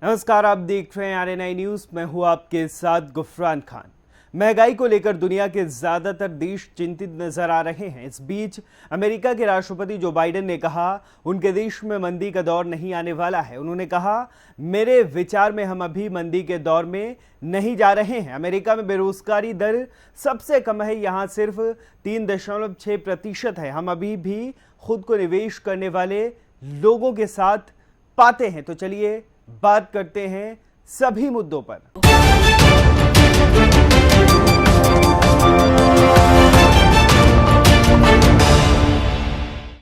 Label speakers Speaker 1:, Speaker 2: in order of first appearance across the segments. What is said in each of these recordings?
Speaker 1: नमस्कार, आप देख रहे हैं आरएनआई न्यूज। मैं हूं आपके साथ गुफरान खान। महंगाई को लेकर दुनिया के ज्यादातर देश चिंतित नजर आ रहे हैं। इस बीच अमेरिका के राष्ट्रपति जो बाइडेन ने कहा उनके देश में मंदी का दौर नहीं आने वाला है। उन्होंने कहा, मेरे विचार में हम अभी मंदी के दौर में नहीं जा रहे हैं। अमेरिका में बेरोजगारी दर सबसे कम है, यहां सिर्फ 3.6% है। हम अभी भी खुद को निवेश करने वाले लोगों के साथ पाते हैं। तो चलिए बात करते हैं सभी मुद्दों पर।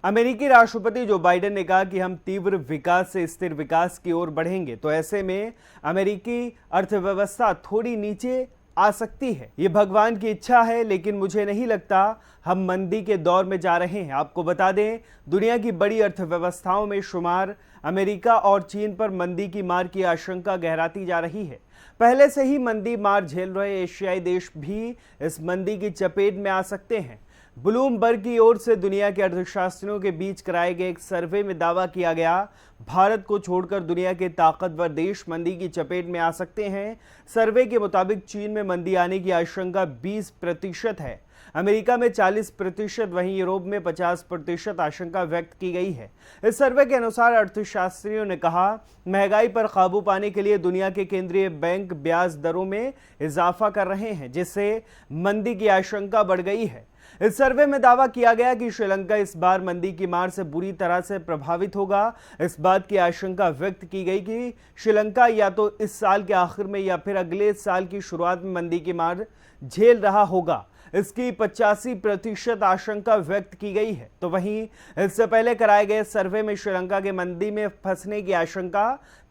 Speaker 1: अमेरिकी राष्ट्रपति जो बाइडेन ने कहा कि हम तीव्र विकास से स्थिर विकास की ओर बढ़ेंगे। तो ऐसे में अमेरिकी अर्थव्यवस्था थोड़ी नीचे आ सकती है। ये भगवान की इच्छा है, लेकिन मुझे नहीं लगता हम मंदी के दौर में जा रहे हैं। आपको बता दें, दुनिया की बड़ी अर्थव्यवस्थाओं में शुमार अमेरिका और चीन पर मंदी की मार की आशंका गहराती जा रही है। पहले से ही मंदी मार झेल रहे एशियाई देश भी इस मंदी की चपेट में आ सकते हैं। ब्लूमबर्ग की ओर से दुनिया के अर्थशास्त्रियों के बीच कराए गए एक सर्वे में दावा किया गया, भारत को छोड़कर दुनिया के ताकतवर देश मंदी की चपेट में आ सकते हैं। सर्वे के मुताबिक चीन में मंदी आने की आशंका 20% है, अमेरिका में 40%, वहीं यूरोप में 50% आशंका व्यक्त की गई है। इस सर्वे के अनुसार अर्थशास्त्रियों ने कहा, महंगाई पर काबू पाने के लिए दुनिया के केंद्रीय बैंक ब्याज दरों में इजाफा कर रहे हैं, जिससे मंदी की आशंका बढ़ गई है। इस सर्वे में दावा किया गया कि श्रीलंका इस बार मंदी की मार से बुरी तरह से प्रभावित होगा। इस बात की आशंका व्यक्त की गई कि श्रीलंका या तो इस साल के आखिर में या फिर अगले साल की शुरुआत में मंदी की मार झेल रहा होगा। इसकी 85% आशंका व्यक्त की गई है। तो वहीं इससे पहले कराए गए सर्वे में श्रीलंका के मंदी में फंसने की आशंका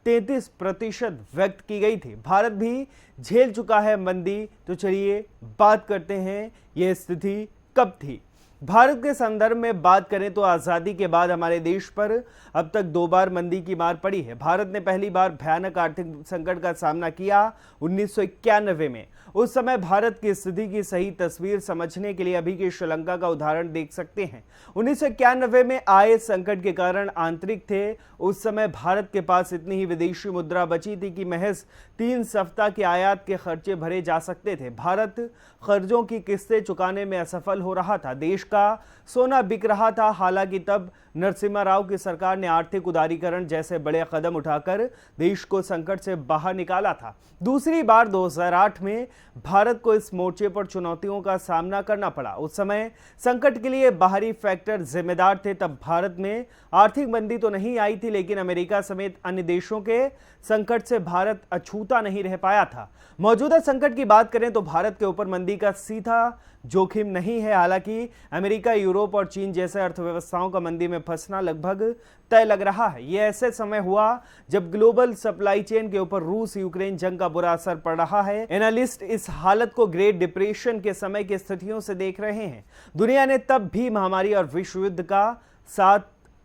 Speaker 1: 33% व्यक्त की गई थी। भारत भी झेल चुका है मंदी। तो चलिए बात करते हैं यह स्थिति कब थी। भारत के संदर्भ में बात करें तो आजादी के बाद हमारे देश पर अब तक 2 बार मंदी की मार पड़ी है। भारत ने पहली बार भयानक आर्थिक संकट का सामना किया 1991 में। उस समय भारत की स्थिति की सही तस्वीर समझने के लिए अभी के श्रीलंका का उदाहरण देख सकते हैं। 1991 में आए संकट के कारण आंतरिक थे। उस समय भारत के पास इतनी ही विदेशी मुद्रा बची थी कि महज 3 सप्ताह के आयात के खर्चे भरे जा सकते थे। भारत कर्जों की किस्तें चुकाने में असफल हो रहा था। देश का सोना बिक रहा था। हालांकि तब नरसिम्हा राव की सरकार ने आर्थिक उदारीकरण जैसे बड़े कदम उठाकर देश को संकट से बाहर निकाला था। दूसरी बार 2008 में भारत को इस मोर्चे पर चुनौतियों का सामना करना पड़ा। उस समय संकट के लिए बाहरी फैक्टर जिम्मेदार थे। तब भारत में आर्थिक मंदी तो नहीं आई थी, लेकिन अमेरिका समेत अन्य देशों के संकट से भारत अछूता नहीं रह पाया था। मौजूदा संकट की बात करें तो भारत के ऊपर मंदी का सीधा जोखिम नहीं है। हालांकि अमेरिका, यूरोप और चीन जैसे अर्थव्यवस्थाओं का मंदी में फंसना लगभग तय लग रहा है। यह ऐसे समय हुआ जब ग्लोबल सप्लाई चेन के ऊपर रूस यूक्रेन जंग का बुरा असर पड़ रहा है। एनालिस्ट इस हालत को ग्रेट डिप्रेशन के समय की स्थितियों से देख रहे हैं। दुनिया ने तब भी महामारी और विश्व युद्ध का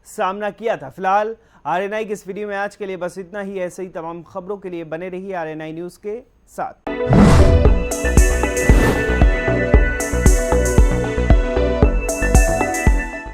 Speaker 1: सामना किया था। फिलहाल आरएनआई की इस वीडियो में आज के लिए बस इतना ही। ऐसे ही तमाम खबरों के लिए बने रहिए आरएनआई न्यूज के साथ।